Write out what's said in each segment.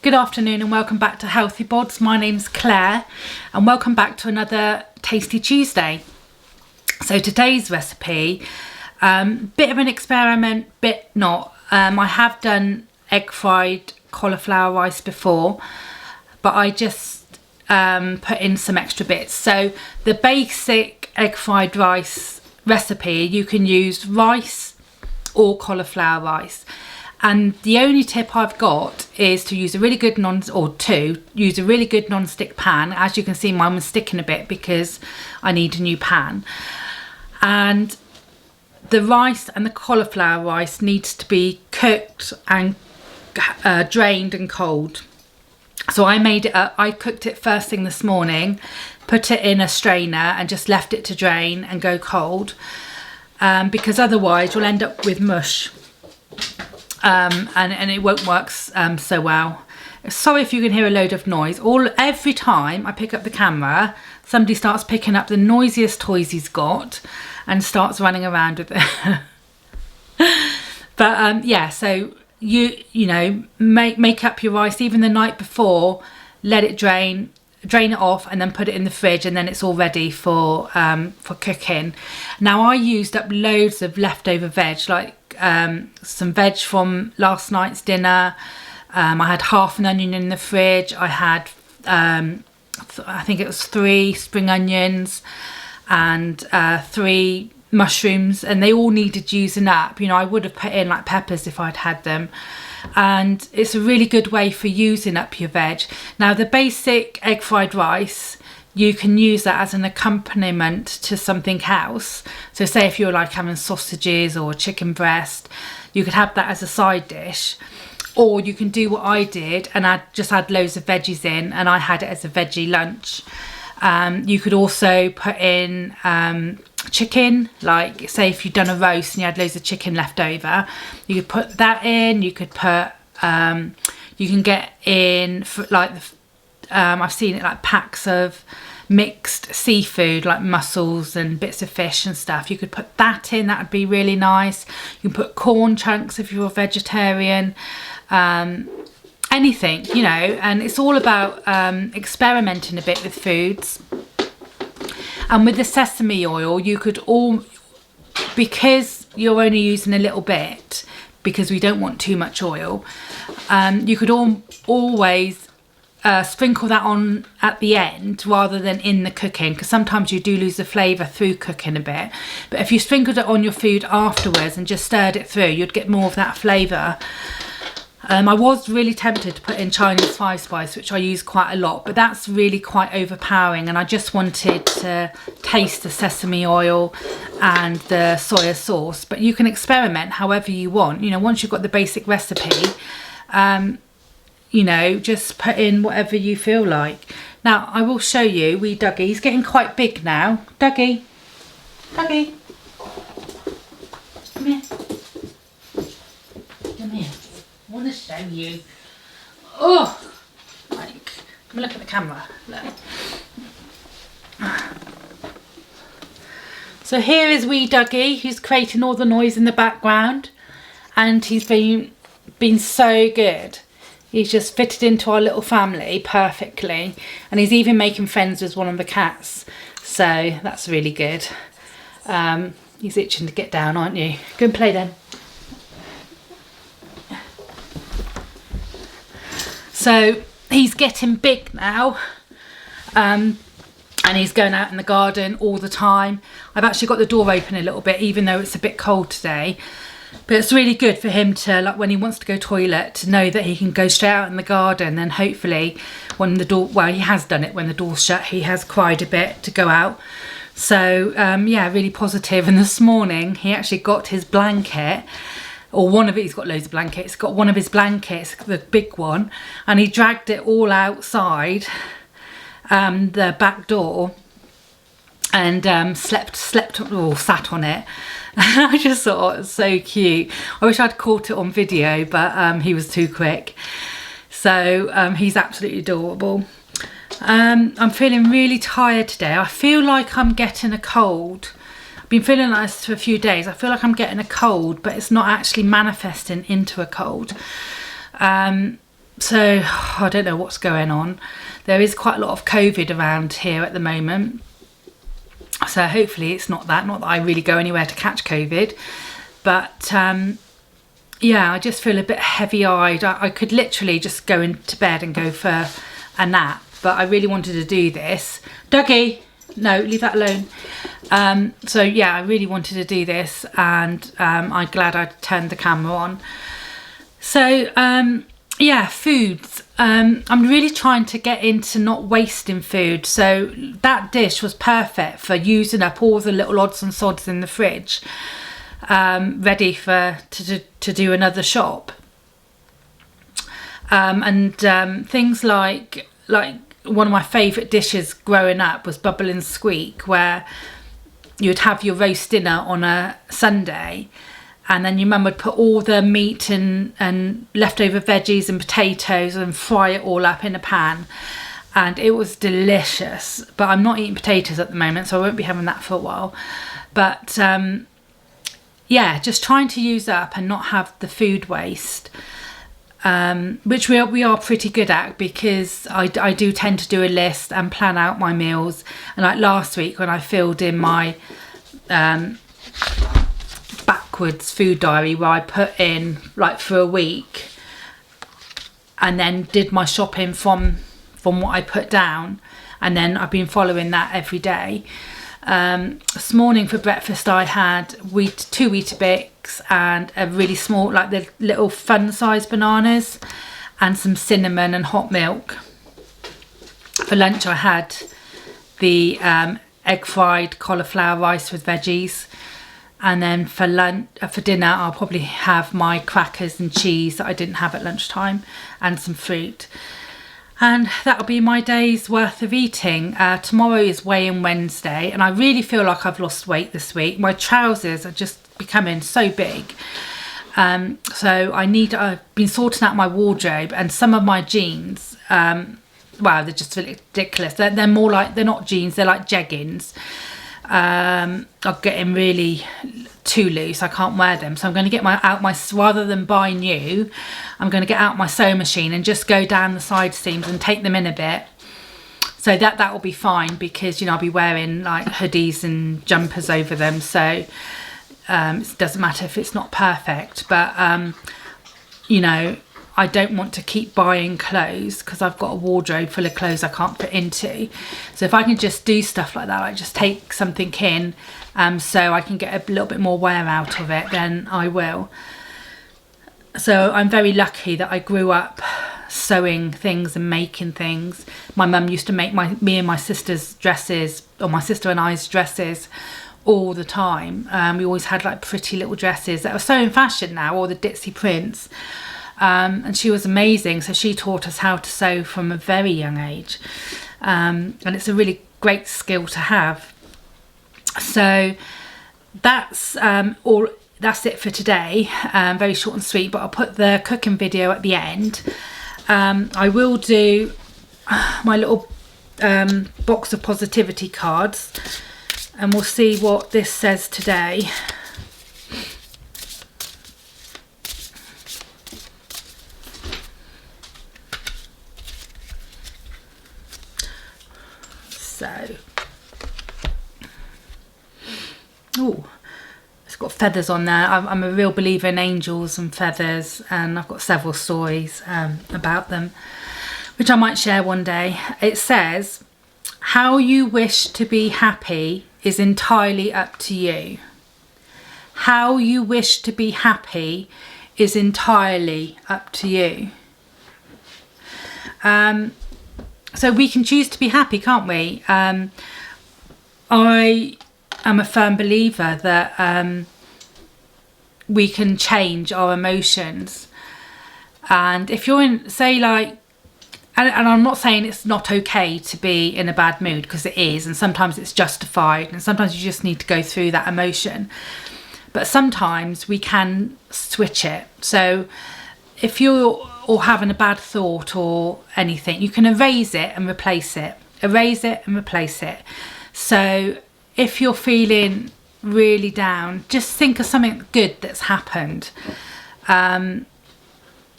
Good afternoon and welcome back to Healthy Bods. My name's Claire and welcome back to another Tasty Tuesday. So today's recipe, bit of an experiment, bit not. I have done egg fried cauliflower rice before, but I just put in some extra bits. So the basic egg fried rice recipe, you can use rice or cauliflower rice. And the only tip I've got is to use a really good use a really good non-stick pan. As you can see, mine was sticking a bit because I need a new pan. And the rice and the cauliflower rice needs to be cooked and drained and cold. So I made it up. I cooked it first thing this morning, put it in a strainer and just left it to drain and go cold, because otherwise you'll end up with mush. And it won't work so well. Sorry if you can hear a load of noise. Every time I pick up the camera, somebody starts picking up the noisiest toys he's got and starts running around with it. But yeah, so you know, make up your rice even the night before, let it drain it off, and then put it in the fridge, and then it's all ready for cooking. Now I used up loads of leftover veg, like some veg from last night's dinner. I had half an onion in the fridge. I had I think it was 3 spring onions and 3 mushrooms, and they all needed using up. You know, I would have put in like peppers if I'd had them. And it's a really good way for using up your veg. Now the basic egg fried rice, you can use that as an accompaniment to something else. So say if you're like having sausages or chicken breast, you could have that as a side dish. Or you can do what I did and just add loads of veggies in, and I had it as a veggie lunch. You could also put in chicken, like say if you've done a roast and you had loads of chicken left over, you could put that in. You could put you can get in like I've seen it like packs of mixed seafood like mussels and bits of fish and stuff. You could put that in, that would be really nice. You can put corn chunks if you're a vegetarian, anything, you know. And it's all about experimenting a bit with foods. And with the sesame oil, you could because you're only using a little bit, because we don't want too much oil, you could always sprinkle that on at the end rather than in the cooking, because sometimes you do lose the flavour through cooking a bit. But if you sprinkled it on your food afterwards and just stirred it through, you'd get more of that flavour. I was really tempted to put in Chinese 5 spice, which I use quite a lot, but that's really quite overpowering, and I just wanted to taste the sesame oil and the soya sauce. But you can experiment however you want. You know, once you've got the basic recipe, you know, just put in whatever you feel like. Now I will show you wee Dougie. He's getting quite big now. Dougie, come here. Come here. I want to show you. Oh, like, come look at the camera. Look. So here is wee Dougie, who's creating all the noise in the background, and he's been so good. He's just fitted into our little family perfectly, and he's even making friends with one of the cats, so that's really good. He's itching to get down, aren't you? Go and play then. So he's getting big now, and he's going out in the garden all the time. I've actually got the door open a little bit, even though it's a bit cold today. But it's really good for him to, like, when he wants to go toilet, to know that he can go straight out in the garden. And hopefully when the door, well, he has done it when the door's shut, he has cried a bit to go out. So yeah, really positive. And this morning he actually got his blanket, or one of it, he's got loads of blankets, got one of his blankets, the big one, and he dragged it all outside the back door and sat on it. I just thought it was so cute. I wish I'd caught it on video, but he was too quick. So he's absolutely adorable. I'm feeling really tired today. I feel like I'm getting a cold. I've been feeling like this for a few days. I feel like I'm getting a cold, but it's not actually manifesting into a cold. So I don't know what's going on. There is quite a lot of COVID around here at the moment. So hopefully it's not that I really go anywhere to catch COVID. But yeah, I just feel a bit heavy-eyed. I could literally just go into bed and go for a nap. But I really wanted to do this. Dougie, no, leave that alone. So yeah, I really wanted to do this, and I'm glad I turned the camera on. So yeah, foods. I'm really trying to get into not wasting food. So that dish was perfect for using up all the little odds and sods in the fridge, ready to do another shop. And things like one of my favourite dishes growing up was Bubble and Squeak, where you'd have your roast dinner on a Sunday, and then your mum would put all the meat and leftover veggies and potatoes and fry it all up in a pan, and it was delicious. But I'm not eating potatoes at the moment, so I won't be having that for a while. But yeah, just trying to use up and not have the food waste, which we are pretty good at, because I do tend to do a list and plan out my meals. And like last week when I filled in my backwards food diary, where I put in like for a week and then did my shopping from what I put down, and then I've been following that every day. This morning for breakfast I had two Weetabix and a really small, like the little fun size bananas, and some cinnamon and hot milk. For lunch I had the egg fried cauliflower rice with veggies, and then for dinner I'll probably have my crackers and cheese that I didn't have at lunchtime, and some fruit. And that'll be my day's worth of eating. Tomorrow is weigh-in Wednesday, and I really feel like I've lost weight this week. My trousers are just becoming so big. So I've been sorting out my wardrobe, and some of my jeans, wow, they're just ridiculous. They're more like, they're not jeans, they're like jeggings. Are getting really too loose. I can't wear them, so I'm going to get rather than buy new, I'm going to get out my sewing machine and just go down the side seams and take them in a bit, so that will be fine, because I'll be wearing like hoodies and jumpers over them, so it doesn't matter if it's not perfect. But I don't want to keep buying clothes, because I've got a wardrobe full of clothes I can't fit into. So if I can just do stuff like that, like just take something in, so I can get a little bit more wear out of it, then I will. So I'm very lucky that I grew up sewing things and making things. My mum used to make me and my sister's dresses, or my sister and I's dresses, all the time. We always had like pretty little dresses that are so in fashion now, all the ditzy prints. And she was amazing, so she taught us how to sew from a very young age, and it's a really great skill to have. So that's it for today. Very short and sweet, but I'll put the cooking video at the end. I will do my little box of positivity cards, and we'll see what this says today. So, oh, it's got feathers on there. I'm a real believer in angels and feathers, and I've got several stories about them, which I might share one day. It says, how you wish to be happy is entirely up to you. How you wish to be happy is entirely up to you. So we can choose to be happy, can't we? I am a firm believer that we can change our emotions. And if you're in, say like, and I'm not saying it's not okay to be in a bad mood, because it is, and sometimes it's justified, and sometimes you just need to go through that emotion. But sometimes we can switch it. So if you're having a bad thought or anything, you can erase it and replace it. Erase it and replace it. So if you're feeling really down, just think of something good that's happened. And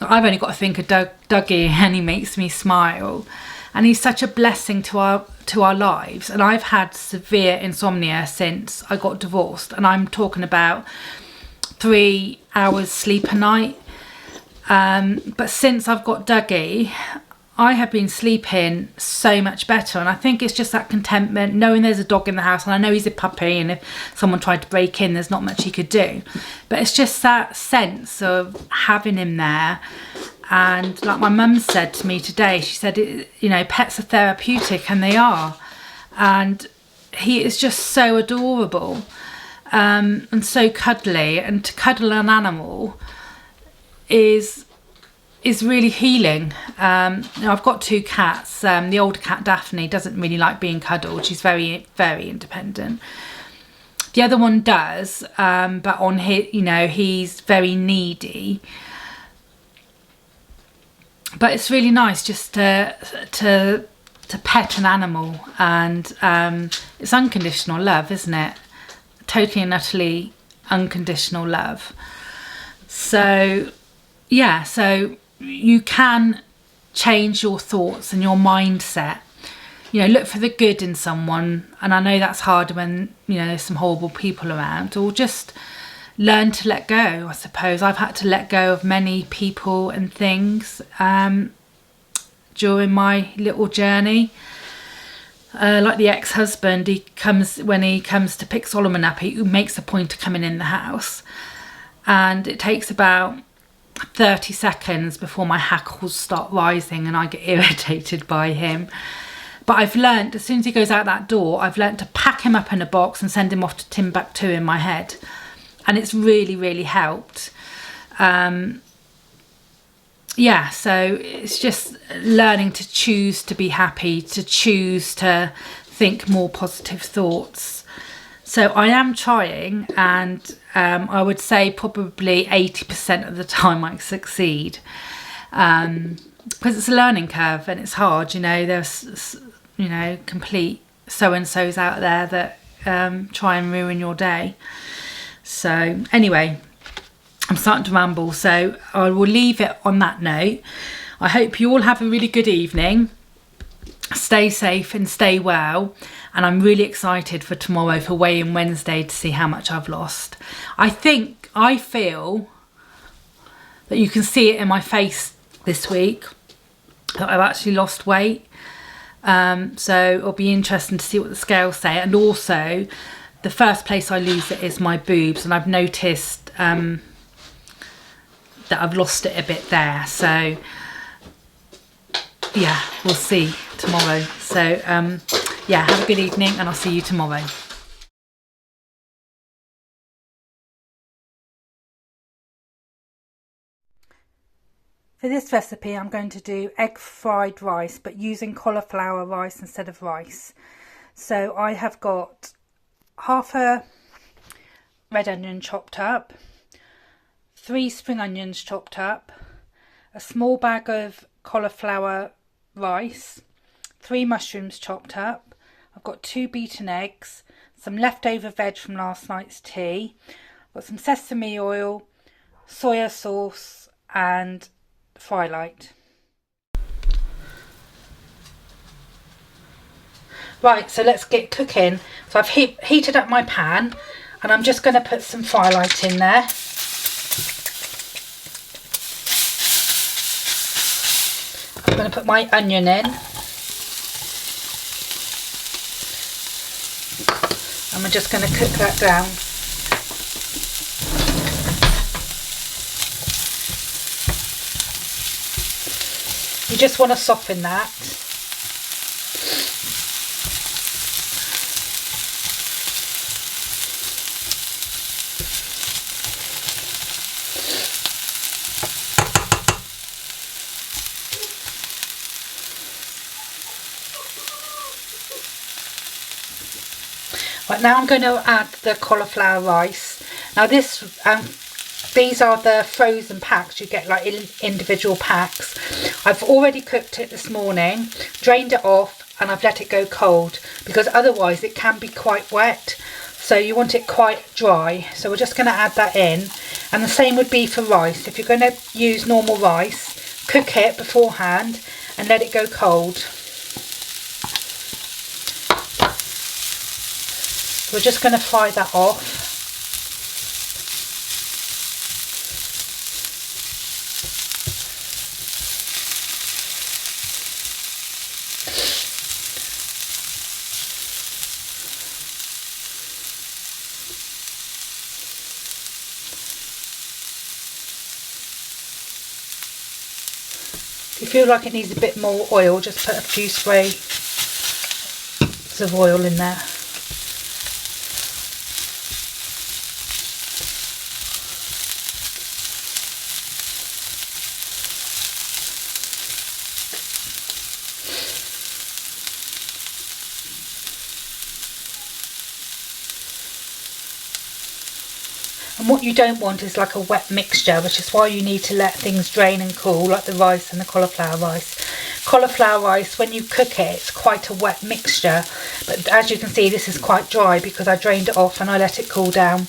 I've only got to think of Dougie, and he makes me smile, and he's such a blessing to our lives. And I've had severe insomnia since I got divorced, and I'm talking about 3 hours sleep a night. But since I've got Dougie, I have been sleeping so much better, and I think it's just that contentment, knowing there's a dog in the house, and I know he's a puppy, and if someone tried to break in, there's not much he could do. But it's just that sense of having him there. And like my mum said to me today, she said, you know, pets are therapeutic, and they are. And he is just so adorable, and so cuddly, and to cuddle an animal is really healing. I've got 2 cats. The older cat, Daphne, doesn't really like being cuddled. She's very, very independent. The other one does, but on his, you know, he's very needy. But it's really nice just to pet an animal, and it's unconditional love, isn't it? Totally and utterly unconditional love. So yeah, so you can change your thoughts and your mindset. You know, look for the good in someone, and I know that's hard when, you know, there's some horrible people around, or just learn to let go, I suppose. I've had to let go of many people and things during my little journey. Like the ex-husband, when he comes to pick Solomon up, he makes a point of coming in the house, and it takes about 30 seconds before my hackles start rising and I get irritated by him. But I've learned, as soon as he goes out that door, I've learned to pack him up in a box and send him off to Timbuktu in my head, and it's really, really helped. Yeah, so it's just learning to choose to be happy, to choose to think more positive thoughts. So I am trying, and I would say probably 80% of the time I succeed, because it's a learning curve and it's hard. You know, there's, you know, complete so-and-sos out there that try and ruin your day. So anyway, I'm starting to ramble, so I will leave it on that note. I hope you all have a really good evening. Stay safe and stay well, and I'm really excited for tomorrow, for weigh-in Wednesday, to see how much I've lost. I feel that you can see it in my face this week that I've actually lost weight. So it'll be interesting to see what the scales say, and also the first place I lose it is my boobs, and I've noticed that I've lost it a bit there. So yeah, we'll see tomorrow. So yeah, have a good evening, and I'll see you tomorrow. For this recipe, I'm going to do egg fried rice, but using cauliflower rice instead of rice. So I have got half a red onion chopped up, 3 spring onions chopped up, a small bag of cauliflower rice, 3 mushrooms chopped up. I've got 2 beaten eggs, some leftover veg from last night's tea. I've got some sesame oil, soya sauce and fry light. Right, so let's get cooking. So I've heated up my pan, and I'm just going to put some fry light in there. I'm going to put my onion in. And we're just going to cook that down. You just want to soften that. Right, now I'm going to add the cauliflower rice. Now these are the frozen packs. You get like individual packs. I've already cooked it this morning, drained it off, and I've let it go cold, because otherwise it can be quite wet. So you want it quite dry. So we're just going to add that in. And the same would be for rice. If you're going to use normal rice, cook it beforehand and let it go cold. We're just going to fry that off. If you feel like it needs a bit more oil, just put a few sprays of oil in there. And what you don't want is like a wet mixture, which is why you need to let things drain and cool, like the rice and the cauliflower rice. Cauliflower rice, when you cook it, it's quite a wet mixture, but as you can see, this is quite dry because I drained it off and I let it cool down.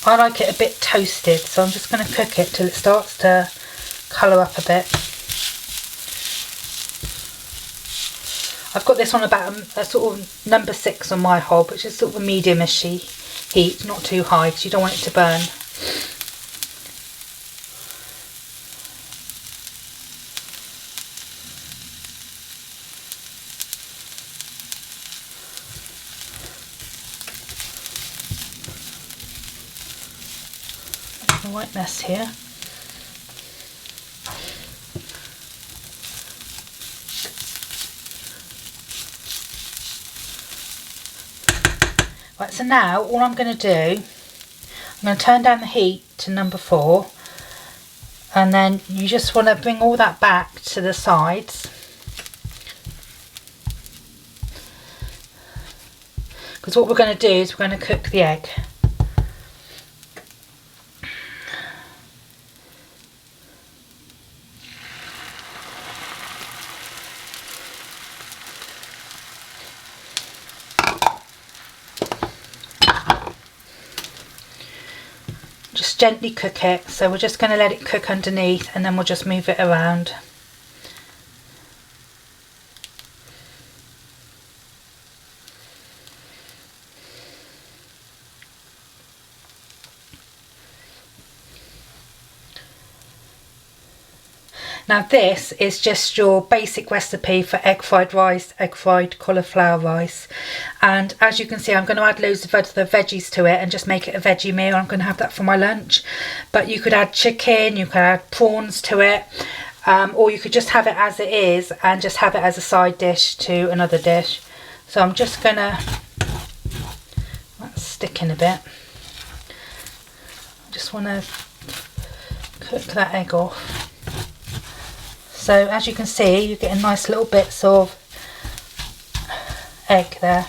I like it a bit toasted, so I'm just going to cook it till it starts to colour up a bit. I've got this on about a sort of number 6 on my hob, which is sort of a medium-ish heat, not too high because you don't want it to burn. A white mess here. Right, so now all I'm going to do, I'm going to turn down the heat to number 4, and then you just want to bring all that back to the sides, because what we're going to do is we're going to cook the egg. Just gently cook it, so we're just going to let it cook underneath and then we'll just move it around. Now this is just your basic recipe for egg fried rice, egg fried cauliflower rice, and as you can see I'm going to add loads of other veggies to it and just make it a veggie meal. I'm going to have that for my lunch, but you could add chicken, you could add prawns to it, or you could just have it as it is and just have it as a side dish to another dish. So I'm just going to, that's sticking a bit, I just want to cook that egg off. So as you can see, you're getting nice little bits of egg there.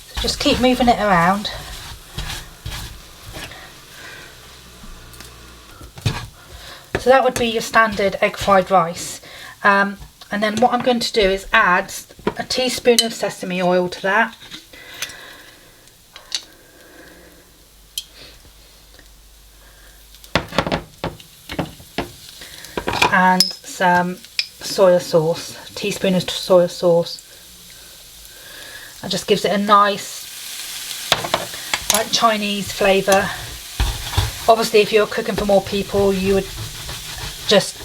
So just keep moving it around. So that would be your standard egg fried rice. And then what I'm going to do is add a teaspoon of sesame oil to that. And some soya sauce, a teaspoon of soya sauce. That just gives it a nice like Chinese flavour. Obviously if you're cooking for more people you would just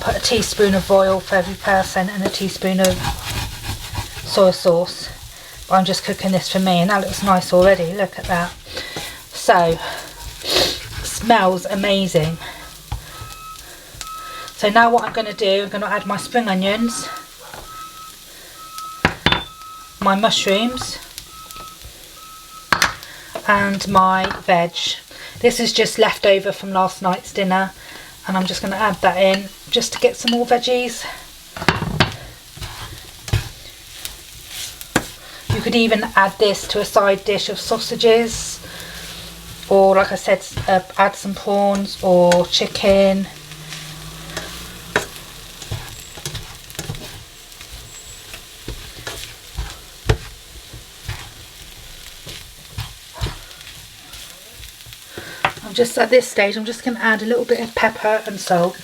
put a teaspoon of oil for every person and a teaspoon of soya sauce, but I'm just cooking this for me and that looks nice already, look at that. So smells amazing. So now what I'm going to do, I'm going to add my spring onions, my mushrooms, and my veg. This is just left over from last night's dinner, and I'm just going to add that in just to get some more veggies. You could even add this to a side dish of sausages, or like I said, add some prawns or chicken. Just at this stage, I'm just going to add a little bit of pepper and salt.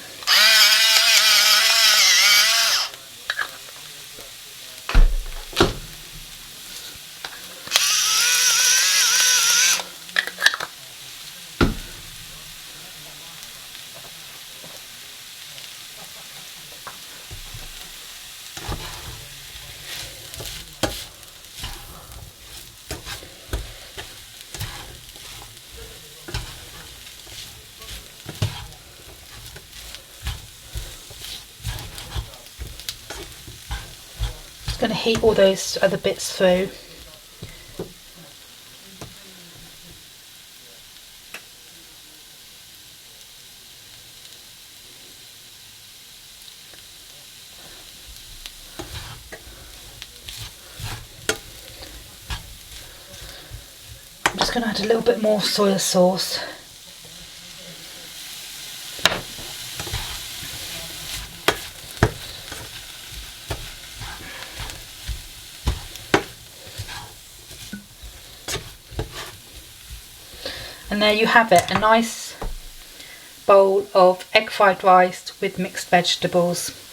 Going to heat all those other bits through. I'm just going to add a little bit more soy sauce. And there you have it, a nice bowl of egg fried rice with mixed vegetables.